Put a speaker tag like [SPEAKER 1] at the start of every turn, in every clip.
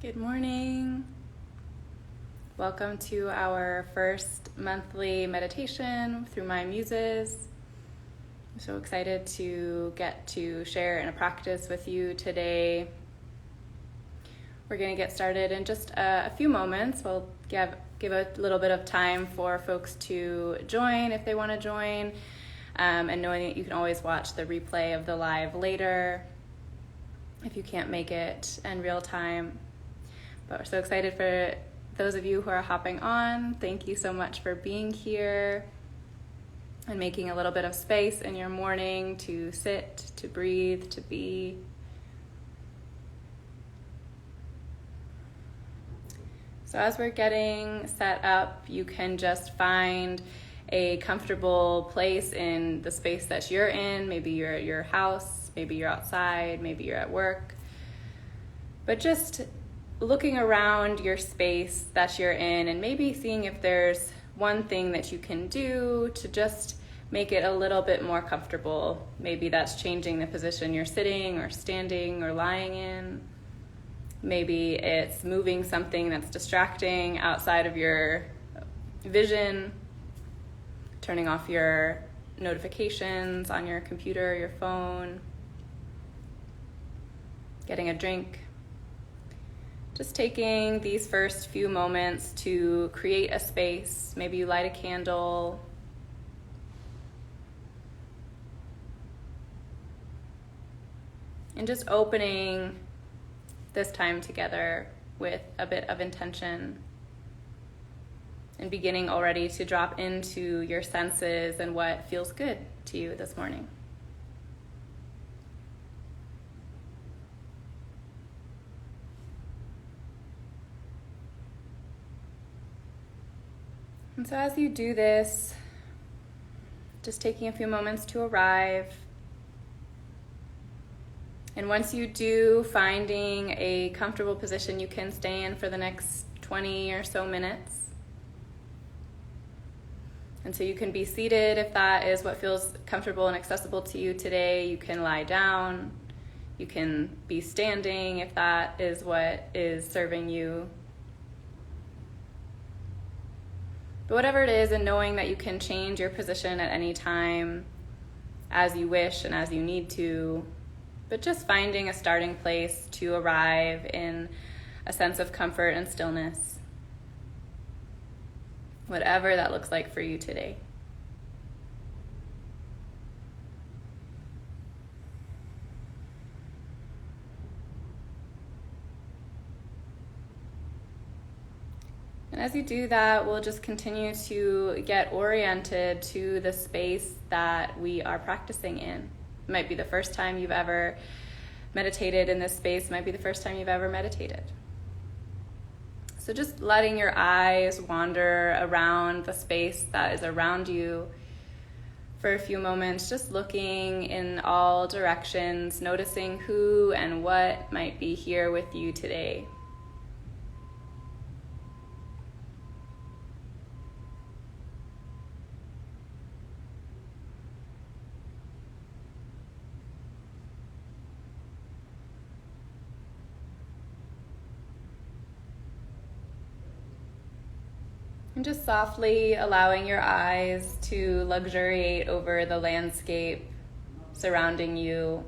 [SPEAKER 1] Good morning. Welcome to our first monthly meditation through my Muses. I'm so excited to get to share in a practice with you today. We're going to get started in just a few moments. We'll give a little bit of time for folks to join if they want to join, and knowing that you can always watch the replay of the live later if you can't make it in real time. But we're so excited for those of you who are hopping on. Thank you so much for being here and making a little bit of space in your morning to sit, to breathe, to be. So as we're getting set up, you can just find a comfortable place in the space that you're in. Maybe you're at your house, maybe you're outside, maybe you're at work. But just looking around your space that you're in and maybe seeing if there's one thing that you can do to just make it a little bit more comfortable. Maybe that's changing the position you're sitting or standing or lying in. Maybe it's moving something that's distracting outside of your vision, turning off your notifications on your computer, your phone, getting a drink. Just taking these first few moments to create a space. Maybe you light a candle. And just opening this time together with a bit of intention and beginning already to drop into your senses and what feels good to you this morning. And so as you do this, just taking a few moments to arrive. And once you do, finding a comfortable position you can stay in for the next 20 or so minutes. And so you can be seated if that is what feels comfortable and accessible to you today. You can lie down. You can be standing if that is what is serving you. But whatever it is, and knowing that you can change your position at any time as you wish and as you need to, but just finding a starting place to arrive in a sense of comfort and stillness, whatever that looks like for you today. And as you do that, we'll just continue to get oriented to the space that we are practicing in. It might be the first time you've ever meditated in this space. It might be the first time you've ever meditated. So just letting your eyes wander around the space that is around you for a few moments, just looking in all directions, noticing who and what might be here with you today. And just softly allowing your eyes to luxuriate over the landscape surrounding you.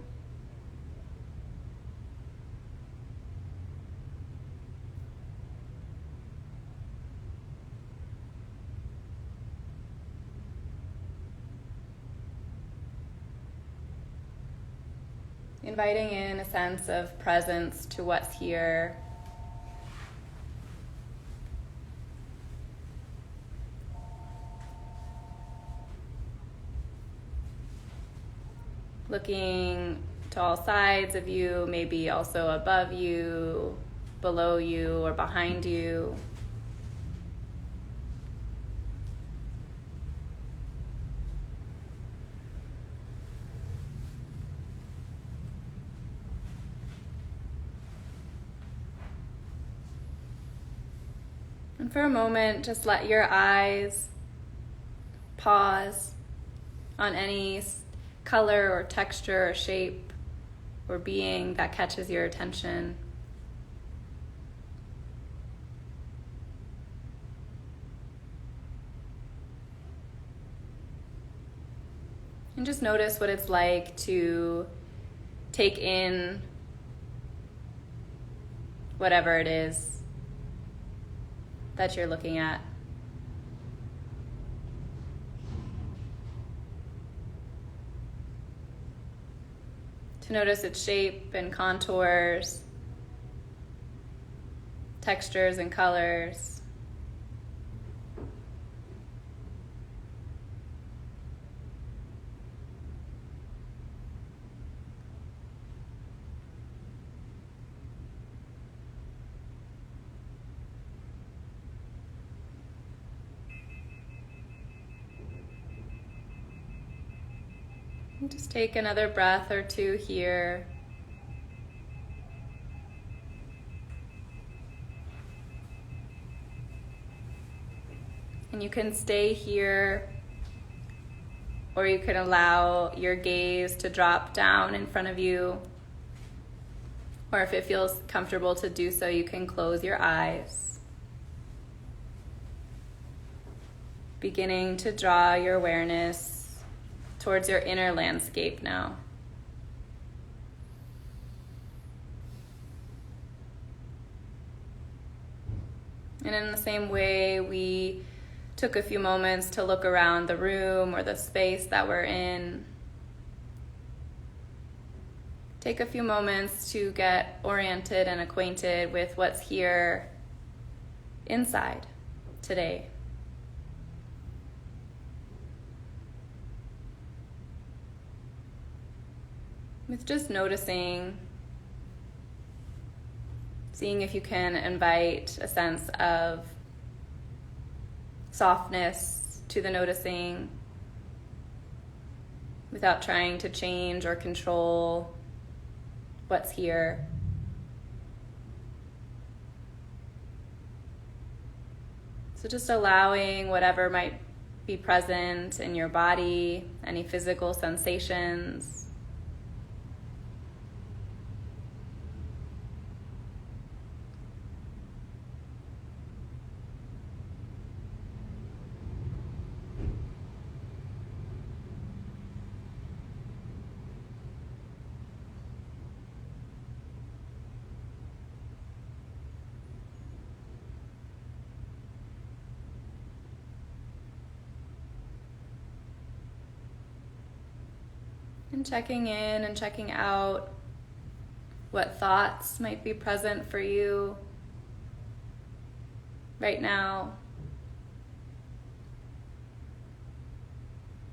[SPEAKER 1] Inviting in a sense of presence to what's here. Looking to all sides of you, maybe also above you, below you, or behind you. And for a moment, just let your eyes pause on any color or texture or shape or being that catches your attention. And just notice what it's like to take in whatever it is that you're looking at. To notice its shape and contours, textures and colors. And just take another breath or two here. And you can stay here, or you can allow your gaze to drop down in front of you. Or if it feels comfortable to do so, you can close your eyes. Beginning to draw your awareness towards your inner landscape now. And in the same way, we took a few moments to look around the room or the space that we're in. Take a few moments to get oriented and acquainted with what's here inside today. With just noticing, seeing if you can invite a sense of softness to the noticing without trying to change or control what's here. So just allowing whatever might be present in your body, any physical sensations. And checking in and checking out what thoughts might be present for you right now.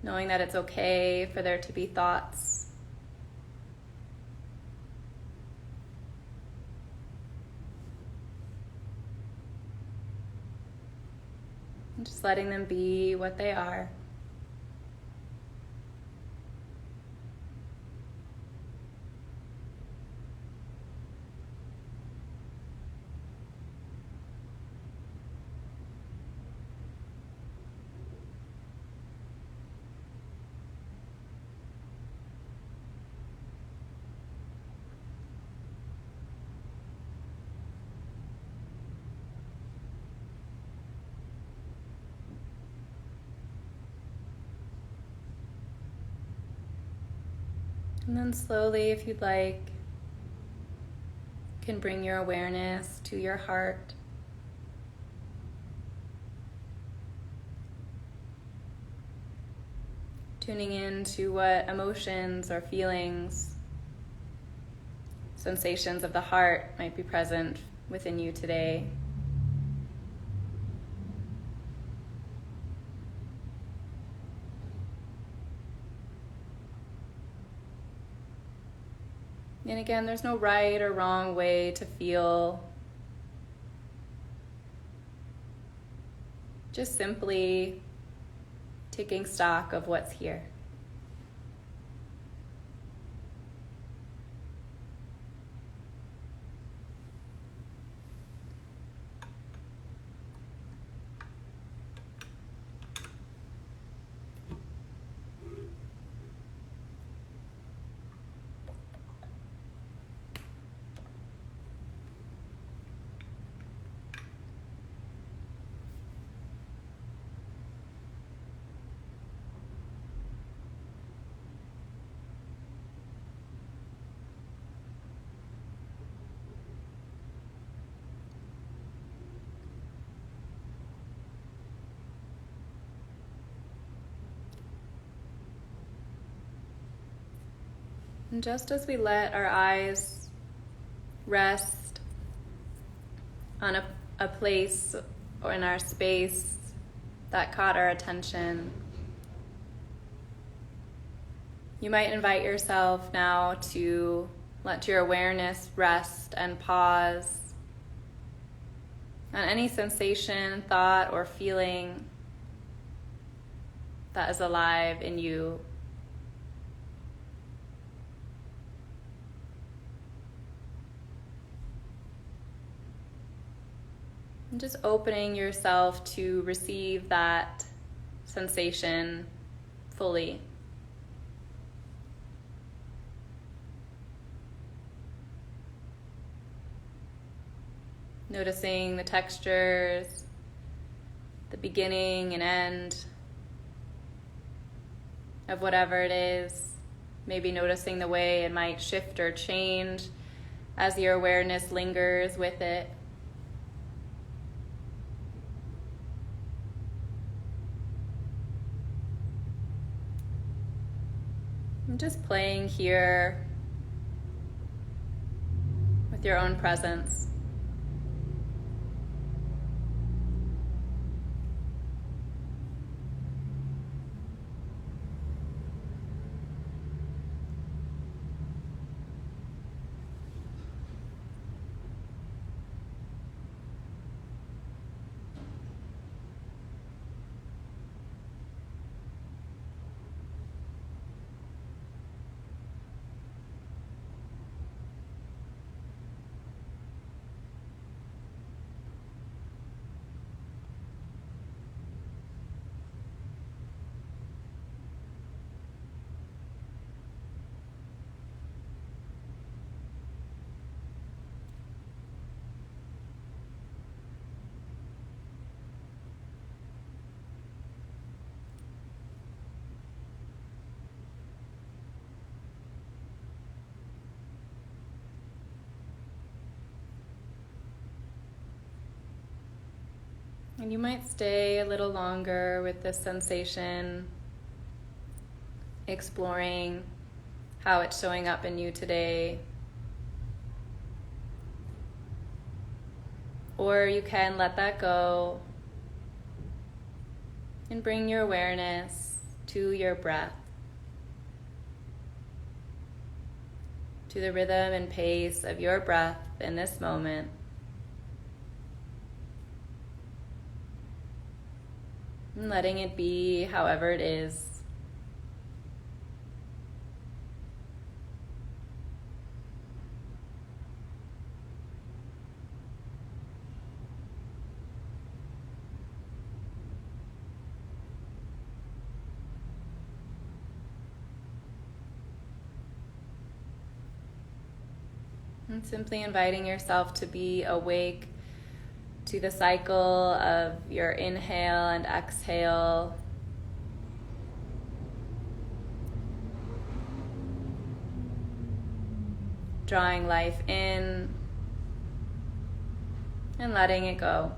[SPEAKER 1] Knowing that it's okay for there to be thoughts. And just letting them be what they are. And then slowly, if you'd like, you can bring your awareness to your heart. Tuning in to what emotions or feelings, sensations of the heart might be present within you today. And again, there's no right or wrong way to feel. Just simply taking stock of what's here. And just as we let our eyes rest on a place or in our space that caught our attention, you might invite yourself now to let your awareness rest and pause on any sensation, thought, or feeling that is alive in you. And just opening yourself to receive that sensation fully. Noticing the textures, the beginning and end of whatever it is. Maybe noticing the way it might shift or change as your awareness lingers with it. And just playing here with your own presence. And you might stay a little longer with this sensation, exploring how it's showing up in you today. Or you can let that go and bring your awareness to your breath, to the rhythm and pace of your breath in this moment. And letting it be however it is. And simply inviting yourself to be awake to the cycle of your inhale and exhale. Drawing life in and letting it go.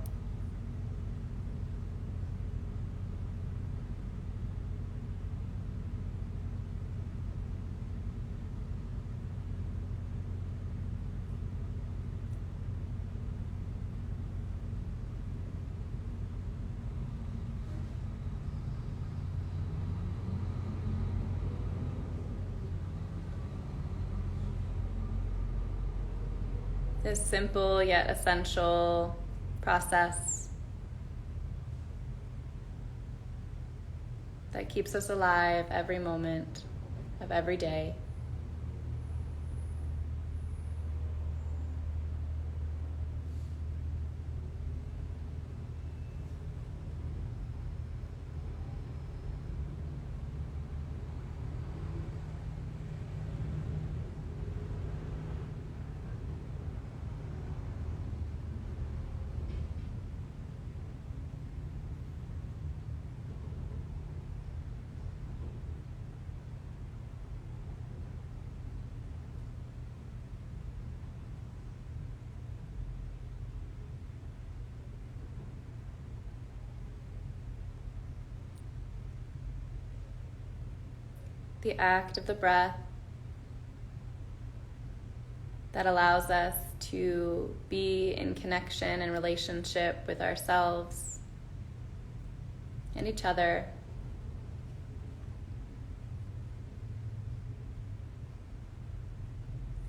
[SPEAKER 1] This simple yet essential process that keeps us alive every moment of every day. The act of the breath that allows us to be in connection and relationship with ourselves and each other.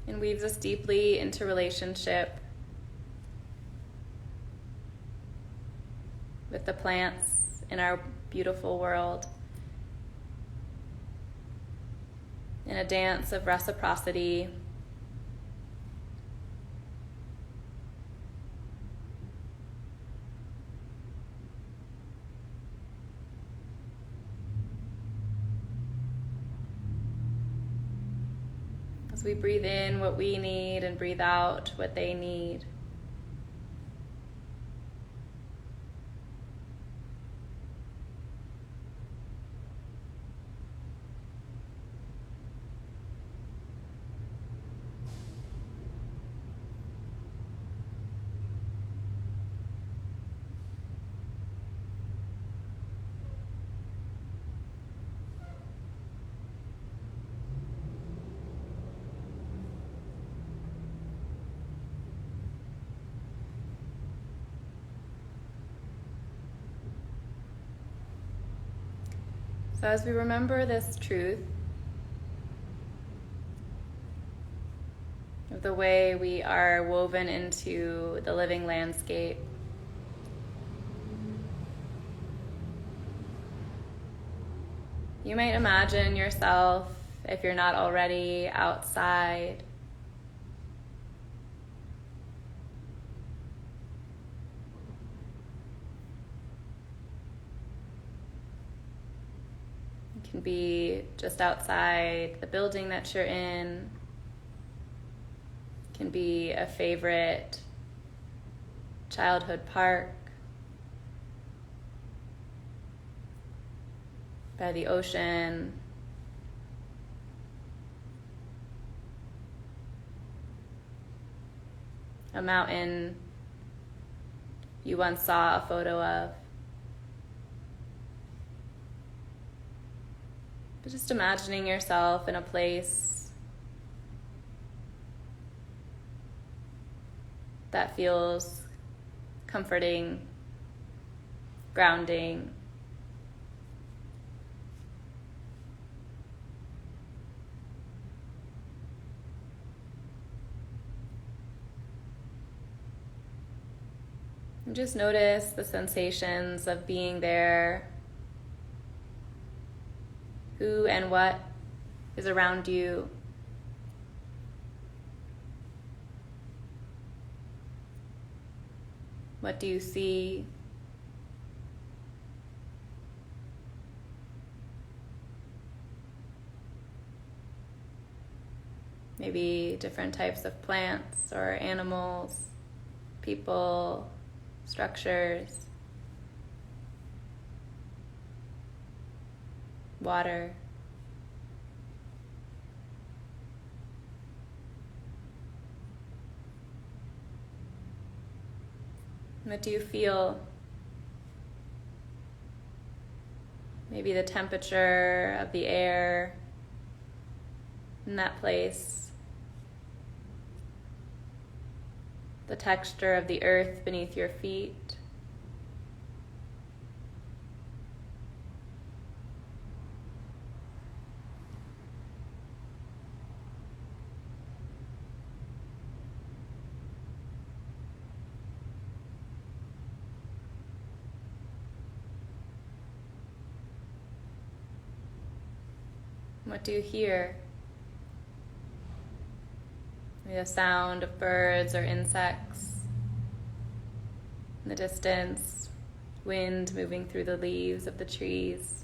[SPEAKER 1] And weaves us deeply into relationship with the plants in our beautiful world, in a dance of reciprocity. As we breathe in what we need and breathe out what they need. So as we remember this truth of the way we are woven into the living landscape, you might imagine yourself, if you're not already, outside. Can be just outside the building that you're in. Can be a favorite childhood park, by the ocean, a mountain you once saw a photo of. But just imagining yourself in a place that feels comforting, grounding. And just notice the sensations of being there. Who and what is around you. What do you see? Maybe different types of plants or animals, people, structures, water. What do you feel? Maybe the temperature of the air in that place, the texture of the earth beneath your feet. What do you hear? Maybe the sound of birds or insects in the distance, wind moving through the leaves of the trees.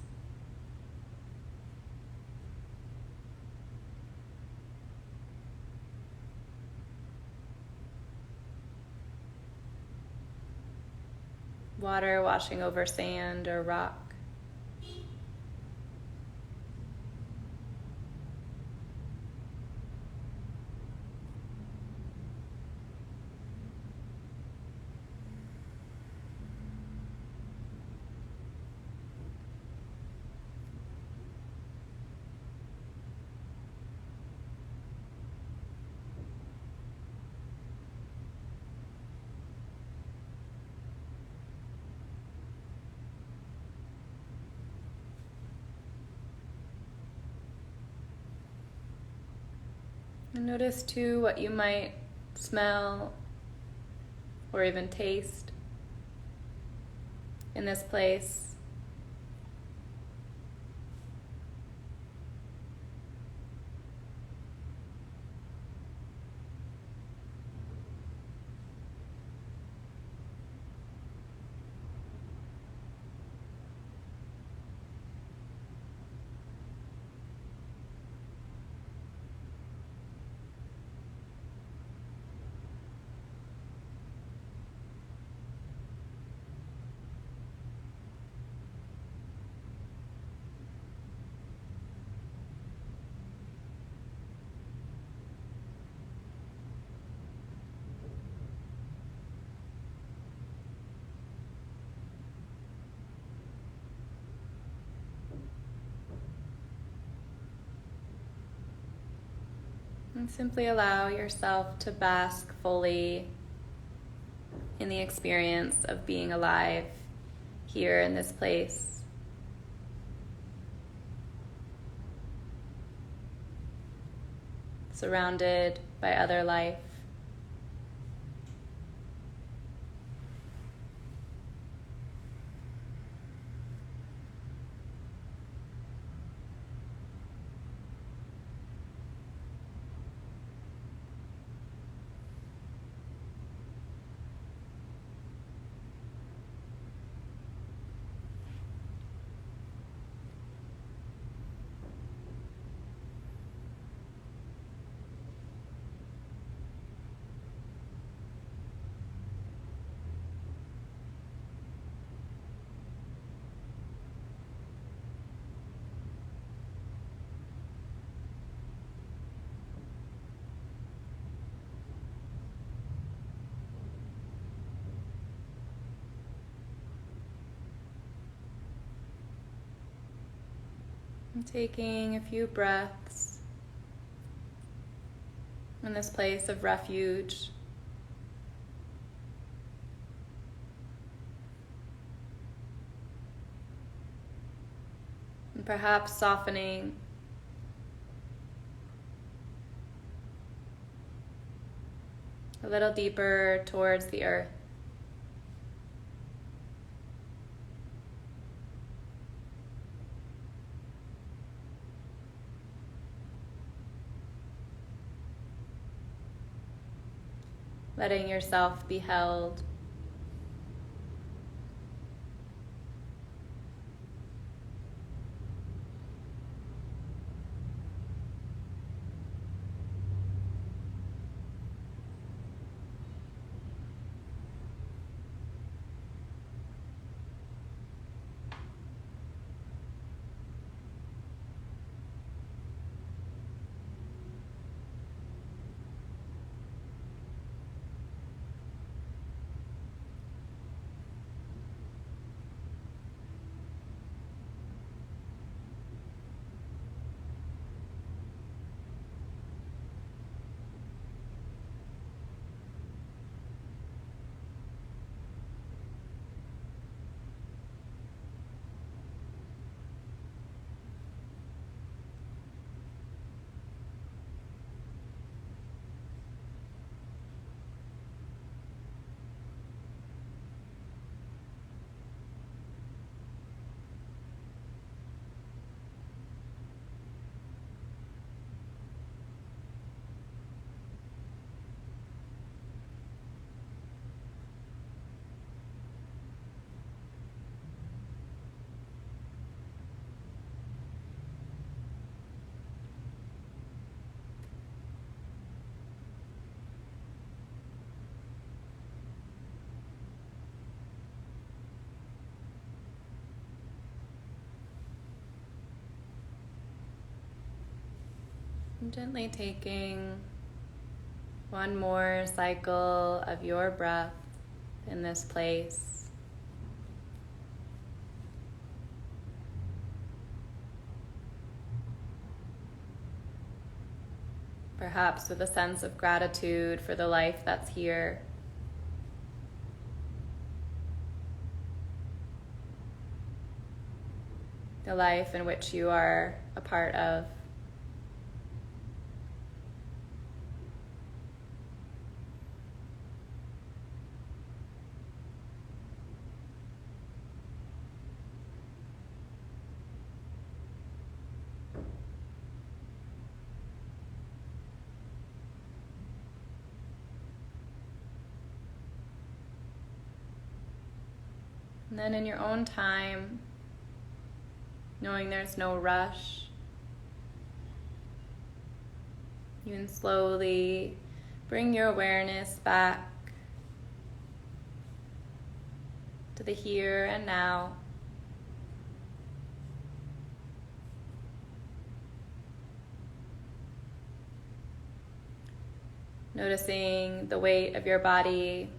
[SPEAKER 1] Water washing over sand or rock. And notice too what you might smell or even taste in this place. And simply allow yourself to bask fully in the experience of being alive here in this place. Surrounded by other life. And taking a few breaths in this place of refuge. And perhaps softening a little deeper towards the earth. Letting yourself be held. And gently taking one more cycle of your breath in this place. Perhaps with a sense of gratitude for the life that's here. The life in which you are a part of. And then in your own time, knowing there's no rush, you can slowly bring your awareness back to the here and now. Noticing the weight of your body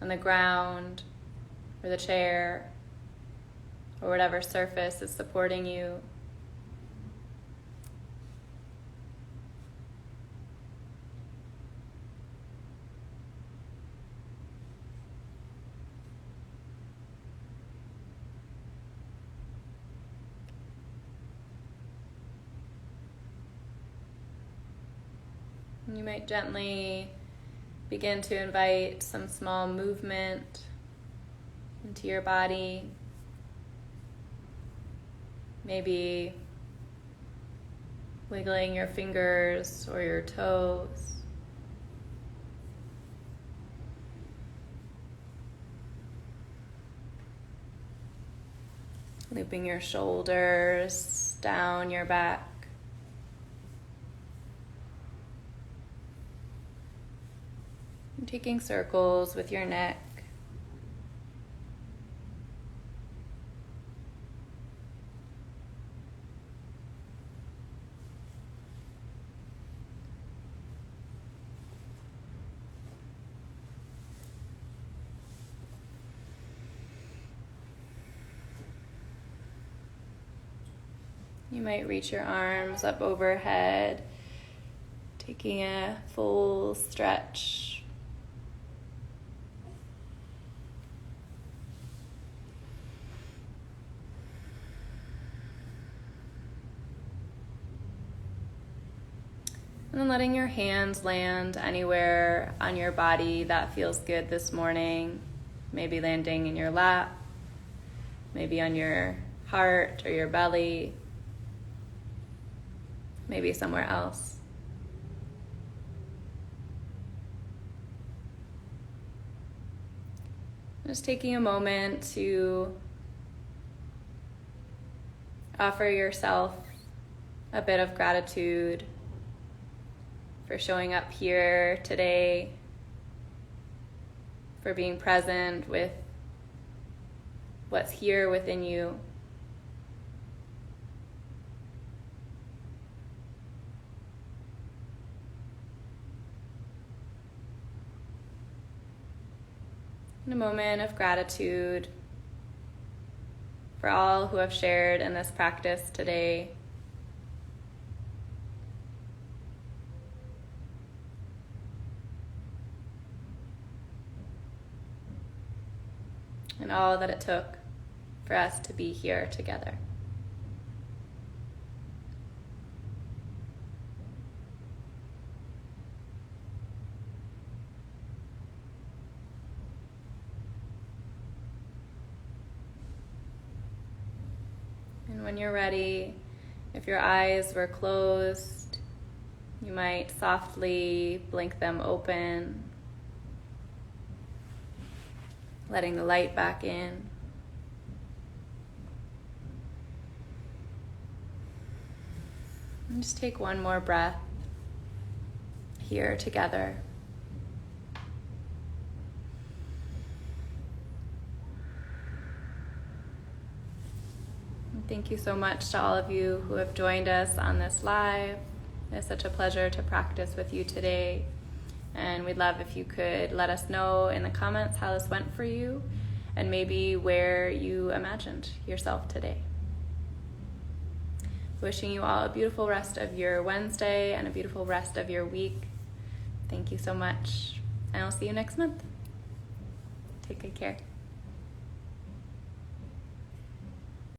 [SPEAKER 1] on the ground or the chair or whatever surface is supporting you. You might gently begin to invite some small movement into your body. Maybe wiggling your fingers or your toes. Looping your shoulders down your back. Taking circles with your neck. You might reach your arms up overhead, taking a full stretch. And then letting your hands land anywhere on your body that feels good this morning. Maybe landing in your lap, maybe on your heart or your belly, maybe somewhere else. Just taking a moment to offer yourself a bit of gratitude for showing up here today, for being present with what's here within you. And a moment of gratitude for all who have shared in this practice today. And all that it took for us to be here together. And when you're ready, if your eyes were closed, you might softly blink them open, letting the light back in. And just take one more breath here together. And thank you so much to all of you who have joined us on this live. It's such a pleasure to practice with you today. And we'd love if you could let us know in the comments how this went for you and maybe where you imagined yourself today. Wishing you all a beautiful rest of your Wednesday and a beautiful rest of your week. Thank you so much, and I'll see you next month. Take good care.